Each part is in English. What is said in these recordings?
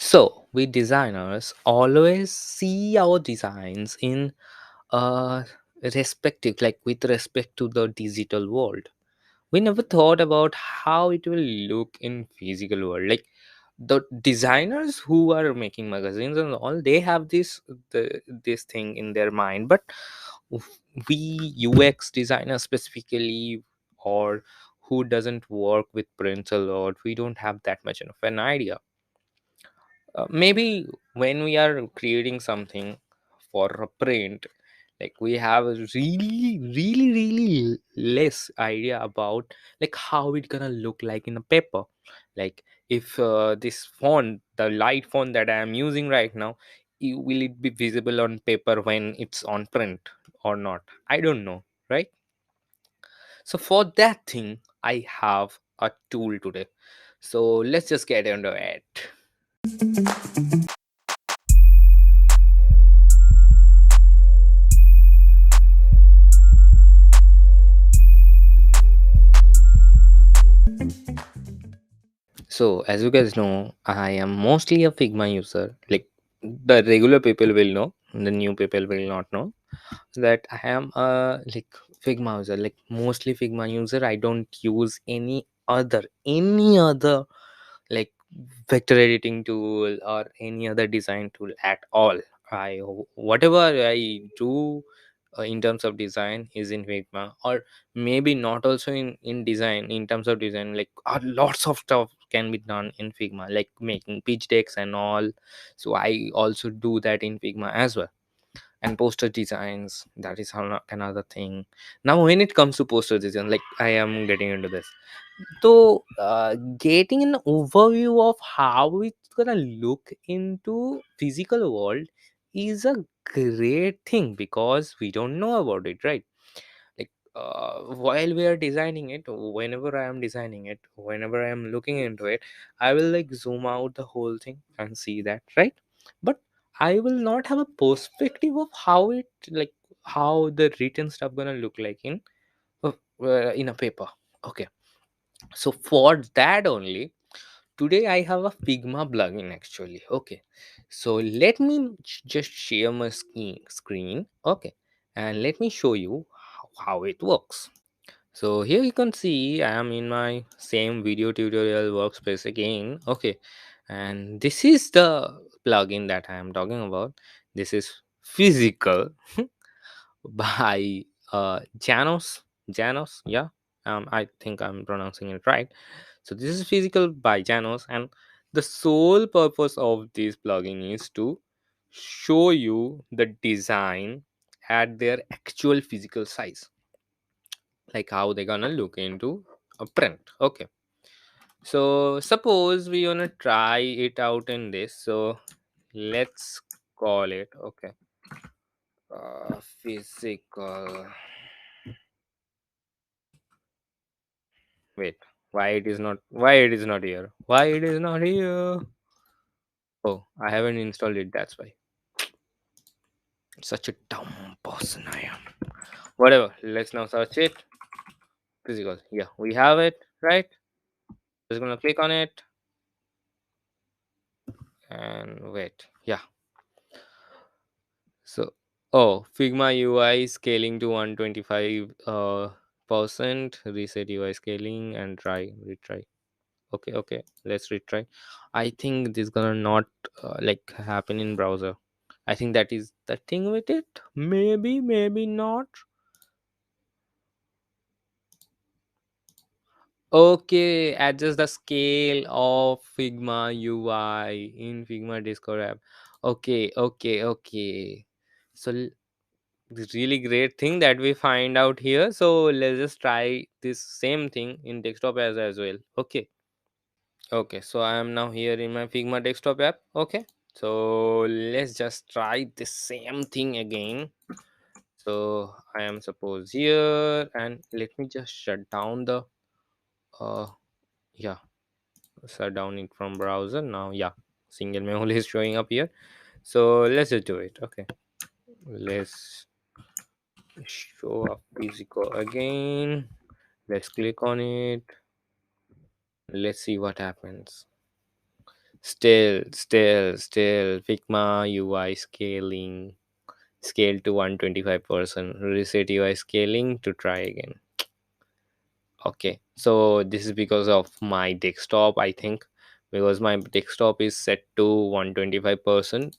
So, we designers always see our designs in uh respective, like with respect to the digital world. We never thought about how it will look in physical world. Like the designers who are making magazines and all, they have this thing in their mind, but we UX designers specifically, or who doesn't work with prints a lot, we don't have that much of an idea. Maybe when we are creating something for a print, like we have a really less idea about like how it gonna look like in a paper. Like if this font, the light font that I am using right now, will it be visible on paper when it's on print or not? I don't know, right? So for that thing I have a tool today, so let's just get into it. So, as you guys know, I am mostly a Figma user. Like the regular people will know, the new people will not know that I am a like Figma user. Like mostly Figma user. I don't use any other like vector editing tool or any other design tool at all. I Whatever I do in terms of design is in Figma, or maybe not also in design. In terms of design, like lots of stuff can be done in Figma, like making pitch decks and all. So I also do that in Figma as well. And poster designs, that is another thing. Now when it comes to poster design, like I am getting into this, so getting an overview of how it's gonna look into physical world is a great thing, because we don't know about it, right? Like while we are designing it, whenever I am designing it, whenever I am looking into it, I will like zoom out the whole thing and see that, right? But I will not have a perspective of how it, like how the written stuff gonna look like in a paper. Okay, so for that only, today I have a Figma plugin actually. Okay, so let me just share my screen. Okay, and let me show you how it works. So here you can see I am in my same video tutorial workspace again. Okay, and this is the plugin that I am talking about. This is physical by Janos. Yeah, I think I'm pronouncing it right. So this is physical by Janos, and the sole purpose of this plugin is to show you the design at their actual physical size, like how they're gonna look into a print. Okay, so suppose we wanna try it out in this. So let's call it, okay, physical. Wait, why it is not here? Why it is not here? Oh, I haven't installed it, that's why. Such a dumb person I am. Whatever, let's now search it. Physical. Yeah, we have it, right? Just gonna click on it and wait. Yeah. So oh, Figma UI scaling to 125 percent, reset UI scaling and retry. Okay, okay, let's retry. I think this gonna not like happen in browser. I think that is the thing with it. Maybe not. Okay, adjust the scale of Figma UI in Figma Discord app. Okay. So this really great thing that we find out here. So let's just try this same thing in desktop as well. Okay. Okay, so I am now here in my Figma desktop app. Okay, so let's just try the same thing again. So I am suppose here, and let me just shut down the uh yeah, shut down it from browser now. Yeah, single Mehul is showing up here. So let's just do it. Okay, let's show up physical again. Let's click on it. Let's see what happens. Still Figma UI scaling. Scale to 125%. Reset UI scaling to try again. Okay, so this is because of my desktop, I think, because my desktop is set to 125%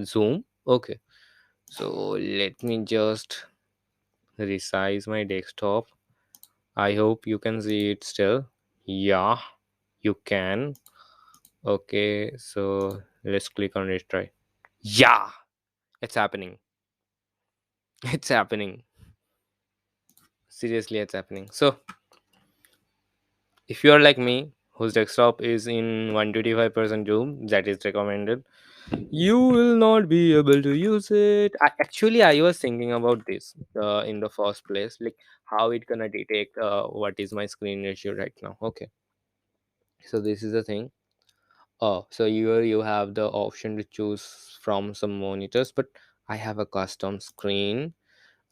zoom. Okay, so let me just resize my desktop. I hope you can see it still. Yeah, you can. Okay, so let's click on retry. Yeah, it's happening. It's happening. Seriously, it's happening. So if you are like me, whose desktop is in 125% zoom, that is recommended, you will not be able to use it. I was thinking about this in the first place, like how it gonna detect what is my screen ratio right now. Okay, so this is the thing. Oh, so you have the option to choose from some monitors, but I have a custom screen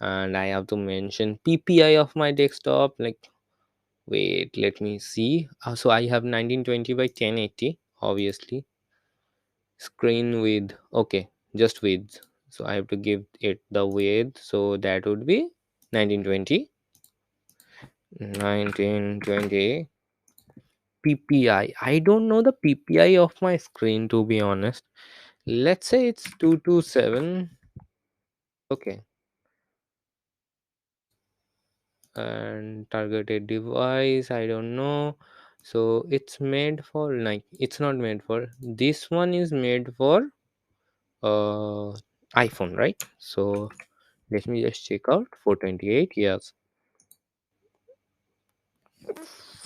and I have to mention PPI of my desktop. Like, wait, let me see. So I have 1920 by 1080, obviously. Screen width. Okay, just width. So I have to give it the width. So that would be 1920. 1920 PPI. I don't know the PPI of my screen, to be honest. Let's say it's 227. Okay. And targeted device, I don't know. So it's made for, like, it's not made for, this one is made for uh iPhone, right? So let me just check out 428. Yes,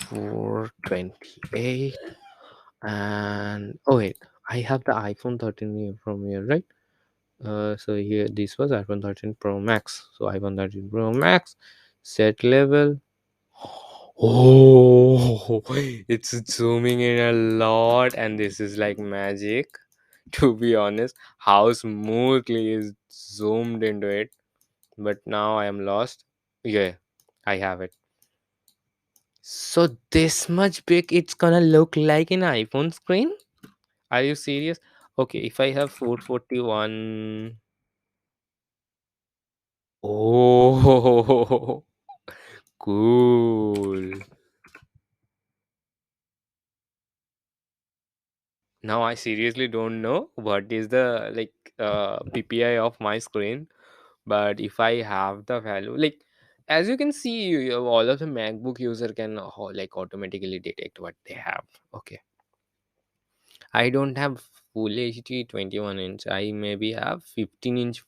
428. And oh wait, I have the iPhone 13 here from here, right? So here this was iPhone 13 Pro Max. So iPhone 13 Pro Max, set level. Oh, it's zooming in a lot, and this is like magic. To be honest, how smoothly is zoomed into it. But now I am lost. Yeah, I have it. So this much big it's gonna look like an iPhone screen? Are you serious? Okay, if I have 441. Oh, cool. Now I seriously don't know what is the like PPI of my screen, but if I have the value, like, as you can see, all of the MacBook user can like automatically detect what they have. Okay, I don't have full HD 21 inch. I maybe have 15 inch.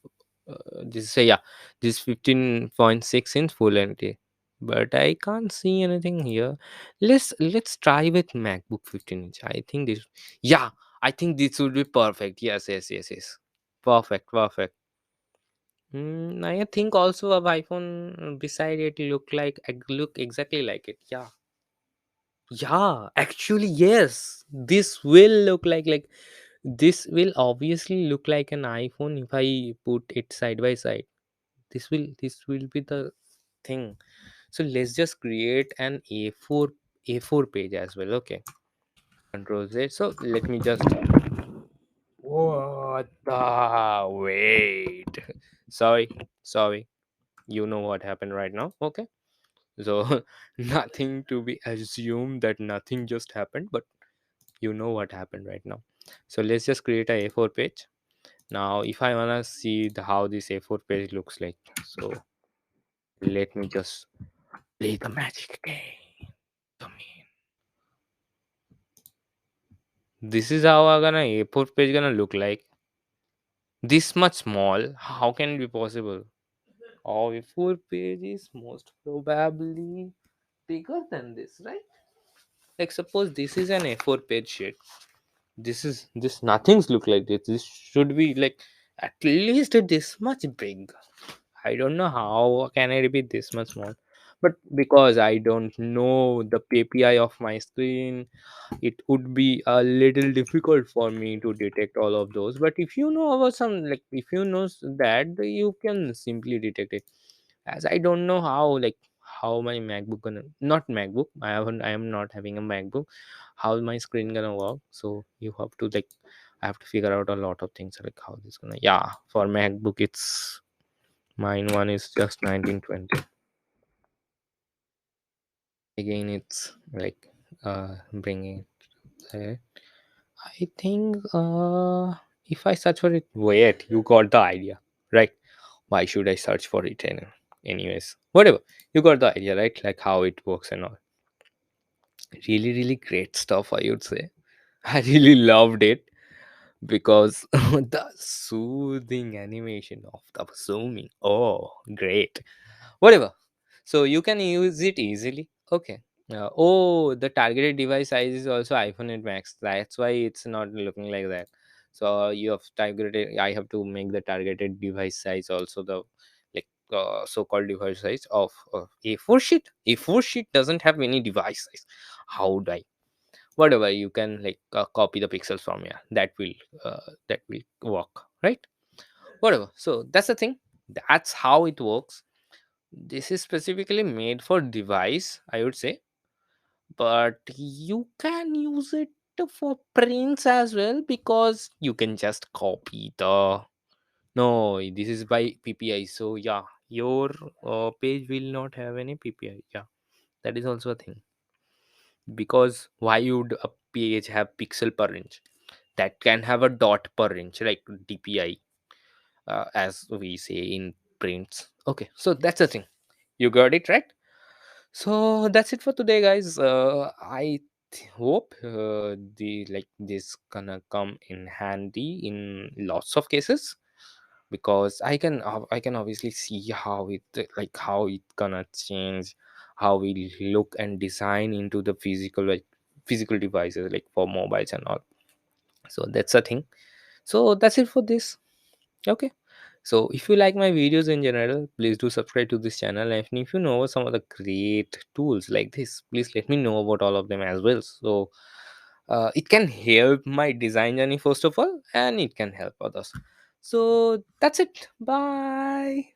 This say yeah, this 15.6 inch full HD. But I can't see anything here. Let's try with MacBook 15 inch. I think this, yeah, I think this would be perfect. Yes. Perfect, perfect. I think also of iPhone beside it look exactly like it. Yeah. Yeah, actually, yes. This will look like this will obviously look like an iPhone if I put it side by side. This will be the thing. So let's just create an A4 page as well. Okay. Control Z. So let me just, what the wait. Sorry, sorry. You know what happened right now. Okay. So nothing to be assumed that nothing just happened, but you know what happened right now. So let's just create a A4 page. Now if I wanna see how this A4 page looks like, so let me just play the magic game. Come in. This is how a gonna A4 page gonna look like. This much small. How can it be possible? Our A4 page is most probably bigger than this, right? Like suppose this is an A4 page sheet. This nothing's look like this. This should be like at least this much big. I don't know how can it be this much small. But because I don't know the PPI of my screen, it would be a little difficult for me to detect all of those. But if you know about some, like, if you know that, you can simply detect it. As I don't know how, like, how my MacBook gonna, not MacBook, I am not having a MacBook, how my screen gonna work. So you have to like, I have to figure out a lot of things like how this gonna, yeah, for MacBook it's, mine one is just 1920. Again it's like bringing it. I think if I search for it, wait, you got the idea, right? Why should I search for it anyways? Whatever, you got the idea, right? Like how it works and all. Really, really great stuff, I would say. I really loved it because the soothing animation of the zooming. Oh, great. Whatever. So you can use it easily. Okay. Oh, the targeted device size is also iPhone 8 Max. That's why it's not looking like that. So you have targeted. I have to make the targeted device size also the like so-called device size of A4 sheet. A4 sheet doesn't have any device size. How do I? Whatever, you can like copy the pixels from here. That will work, right? Whatever. So that's the thing. That's how it works. This is specifically made for device, I would say, but you can use it for prints as well, because you can just copy the, no, this is by PPI, so yeah, your page will not have any PPI. Yeah, that is also a thing, because why would a page have pixel per inch? That can have a dot per inch, like DPI, as we say in prints. Okay, so that's the thing. You got it right. So that's it for today, guys. I hope the like this gonna come in handy in lots of cases, because I can obviously see how it, like how it gonna change how we look and design into the physical, like physical devices like for mobiles and all. So that's the thing. So that's it for this. Okay. So if you like my videos in general, please do subscribe to this channel. And if you know some of the great tools like this, please let me know about all of them as well. So it can help my design journey first of all, and it can help others. So that's it. Bye.